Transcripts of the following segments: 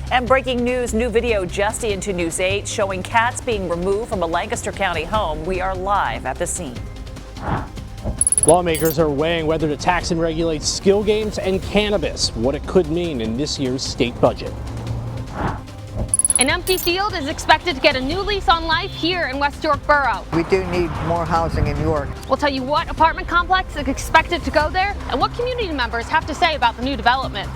And breaking news, new video just into News 8 showing cats being removed from a Lancaster County home. We are live at the scene. Lawmakers are weighing whether to tax and regulate skill games and cannabis, what it could mean in this year's state budget. An empty field is expected to get a new lease on life here in West York Borough. We do need more housing in York. We'll tell you what apartment complex is expected to go there and what community members have to say about the new development.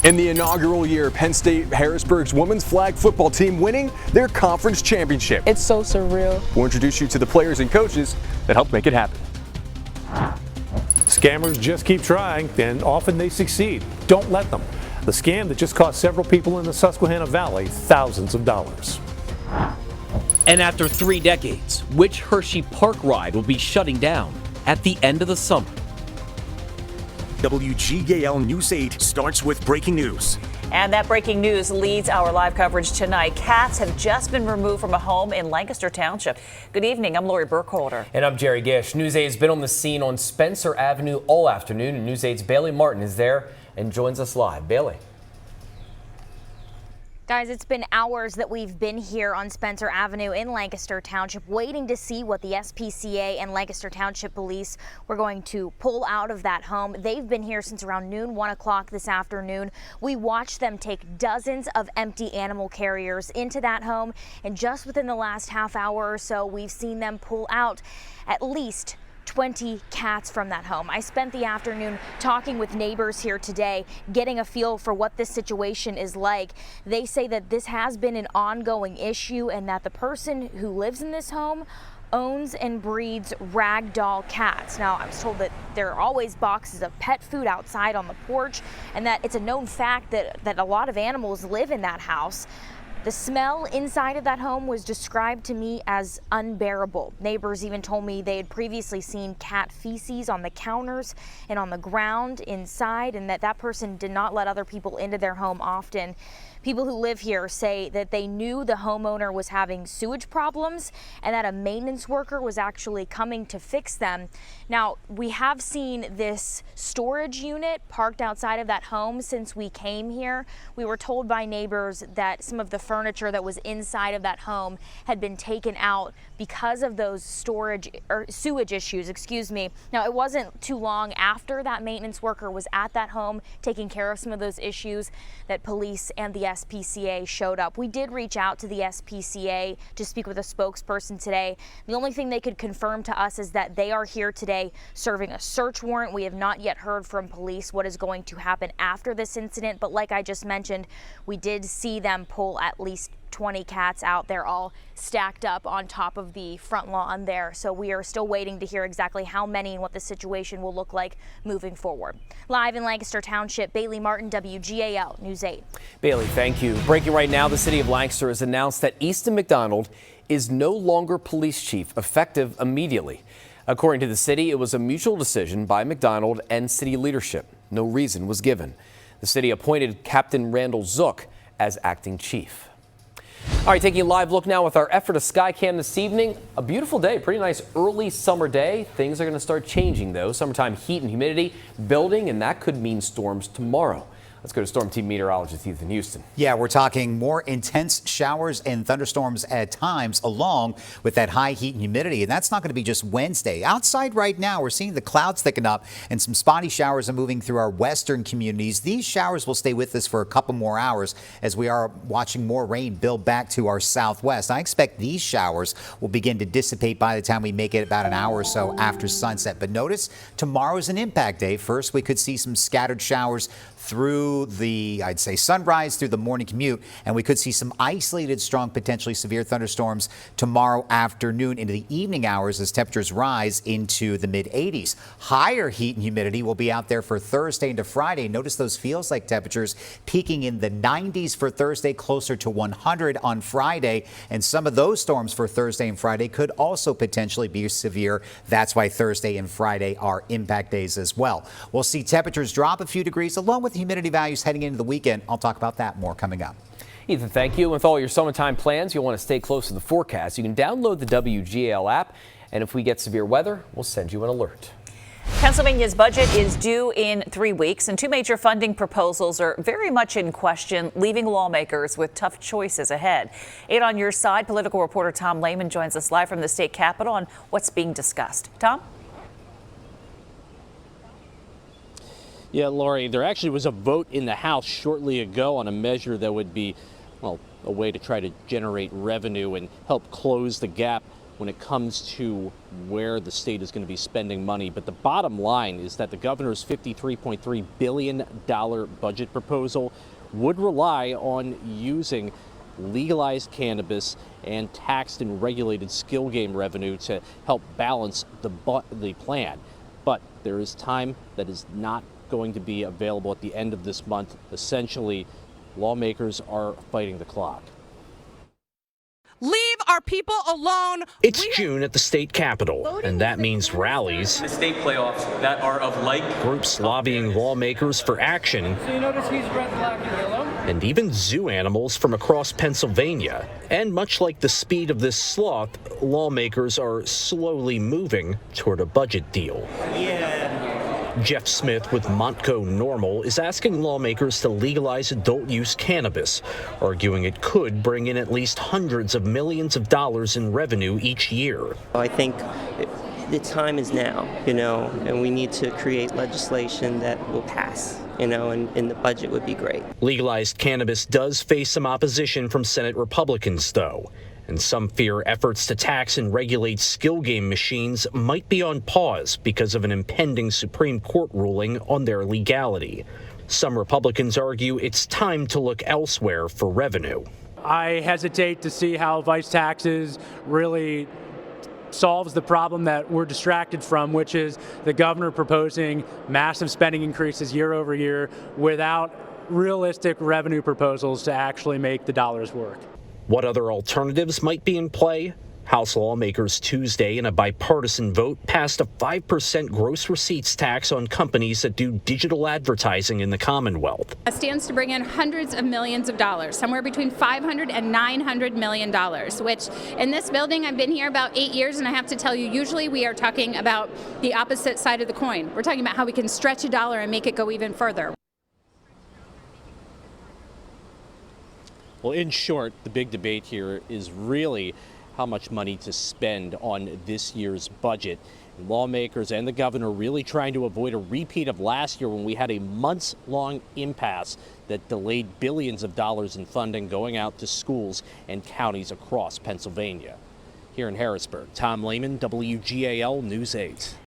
In the inaugural year, Penn State Harrisburg's women's flag football team winning their conference championship. It's so surreal. We'll introduce you to the players and coaches that helped make it happen. Scammers just keep trying, and often they succeed. Don't let them. The scam that just cost several people in the Susquehanna Valley thousands of dollars. And after 3 decades, which Hershey Park ride will be shutting down at the end of the summer? WGAL News 8 starts with breaking news. And that breaking news leads our live coverage tonight. Cats have just been removed from a home in Lancaster Township. Good evening. I'm Lori Burkholder. And I'm Jerry Gish. News 8 has been on the scene on Spencer Avenue all afternoon, and News 8's Bailey Martin is there and joins us live. Bailey. Guys, it's been hours that we've been here on Spencer Avenue in Lancaster Township waiting to see what the SPCA and Lancaster Township Police were going to pull out of that home. They've been here since around noon, 1 o'clock this afternoon. We watched them take dozens of empty animal carriers into that home, and just within the last half hour or so, we've seen them pull out at least 20 cats from that home. I spent the afternoon talking with neighbors here today, getting a feel for what this situation is like. They say that this has been an ongoing issue and that the person who lives in this home owns and breeds ragdoll cats. Now, I was told that there are always boxes of pet food outside on the porch and that it's a known fact that a lot of animals live in that house. The smell inside of that home was described to me as unbearable. Neighbors even told me they had previously seen cat feces on the counters and on the ground inside, and that person did not let other people into their home often. People who live here say that they knew the homeowner was having sewage problems and that a maintenance worker was actually coming to fix them. Now, we have seen this storage unit parked outside of that home since we came here. We were told by neighbors that some of the furniture that was inside of that home had been taken out because of those sewage issues, excuse me. Now, it wasn't too long after that maintenance worker was at that home taking care of some of those issues that police and the SPCA showed up. We did reach out to the SPCA to speak with a spokesperson today. The only thing they could confirm to us is that they are here today serving a search warrant. We have not yet heard from police what is going to happen after this incident, but like I just mentioned, we did see them pull at least 20 cats out. They're all stacked up on top of the front lawn there. So we are still waiting to hear exactly how many and what the situation will look like moving forward. Live in Lancaster Township, Bailey Martin, WGAL News 8. Bailey, thank you. Breaking right now, the city of Lancaster has announced that Easton McDonald is no longer police chief, effective immediately. According to the city, it was a mutual decision by McDonald and city leadership. No reason was given. The city appointed Captain Randall Zook as acting chief. All right, taking a live look now with our effort of Skycam this evening. A beautiful day, pretty nice early summer day. Things are going to start changing, though. Summertime heat and humidity building, and that could mean storms tomorrow. Let's go to Storm Team meteorologist Ethan Houston. Yeah, we're talking more intense showers and thunderstorms at times, along with that high heat and humidity. And that's not going to be just Wednesday. Outside right now, we're seeing the clouds thicken up and some spotty showers are moving through our western communities. These showers will stay with us for a couple more hours as we are watching more rain build back to our southwest. I expect these showers will begin to dissipate by the time we make it about an hour or so after sunset. But notice tomorrow's an impact day. First, we could see some scattered showers through the, I'd say, sunrise through the morning commute, and we could see some isolated, strong, potentially severe thunderstorms tomorrow afternoon into the evening hours as temperatures rise into the mid-80s. Higher heat and humidity will be out there for Thursday into Friday. Notice those feels like temperatures peaking in the 90s for Thursday, closer to 100 on Friday, and some of those storms for Thursday and Friday could also potentially be severe. That's why Thursday and Friday are impact days as well. We'll see temperatures drop a few degrees along with humidity values heading into the weekend. I'll talk about that more coming up. Ethan, thank you. With all your summertime plans, you'll want to stay close to the forecast. You can download the WGAL app, and if we get severe weather, we'll send you an alert. Pennsylvania's budget is due in 3 weeks, and two major funding proposals are very much in question, leaving lawmakers with tough choices ahead. 8 on your side, political reporter Tom Lehman joins us live from the state capitol on what's being discussed. Tom? Yeah, Lori, there actually was a vote in the House shortly ago on a measure that would be, well, a way to try to generate revenue and help close the gap when it comes to where the state is going to be spending money. But the bottom line is that the governor's $53.3 billion budget proposal would rely on using legalized cannabis and taxed and regulated skill game revenue to help balance the plan. But there is time that is not going to be available at the end of this month. Essentially, lawmakers are fighting the clock. Leave our people alone. It's June at the state capitol, and that means rallies, the state playoffs that are of like groups lobbying lawmakers for action, So you notice he's red, black, and yellow? and even zoo animals from across Pennsylvania. And much like the speed of this sloth, lawmakers are slowly moving toward a budget deal. Jeff Smith with Montco Normal is asking lawmakers to legalize adult use cannabis, arguing it could bring in at least hundreds of millions of dollars in revenue each year. I think the time is now, and we need to create legislation that will pass, and the budget would be great. Legalized cannabis does face some opposition from Senate Republicans, though. And some fear efforts to tax and regulate skill game machines might be on pause because of an impending Supreme Court ruling on their legality. Some Republicans argue it's time to look elsewhere for revenue. I hesitate to see how vice taxes really solves the problem that we're distracted from, which is the governor proposing massive spending increases year over year without realistic revenue proposals to actually make the dollars work. What other alternatives might be in play? House lawmakers Tuesday, in a bipartisan vote, passed a 5% gross receipts tax on companies that do digital advertising in the Commonwealth. It stands to bring in hundreds of millions of dollars, somewhere between $500 and $900 million, which in this building, I've been here about 8 years, and I have to tell you, usually we are talking about the opposite side of the coin. We're talking about how we can stretch a dollar and make it go even further. Well, in short, the big debate here is really how much money to spend on this year's budget. And lawmakers and the governor really trying to avoid a repeat of last year when we had a months-long impasse that delayed billions of dollars in funding going out to schools and counties across Pennsylvania. Here in Harrisburg, Tom Lehman, WGAL News 8.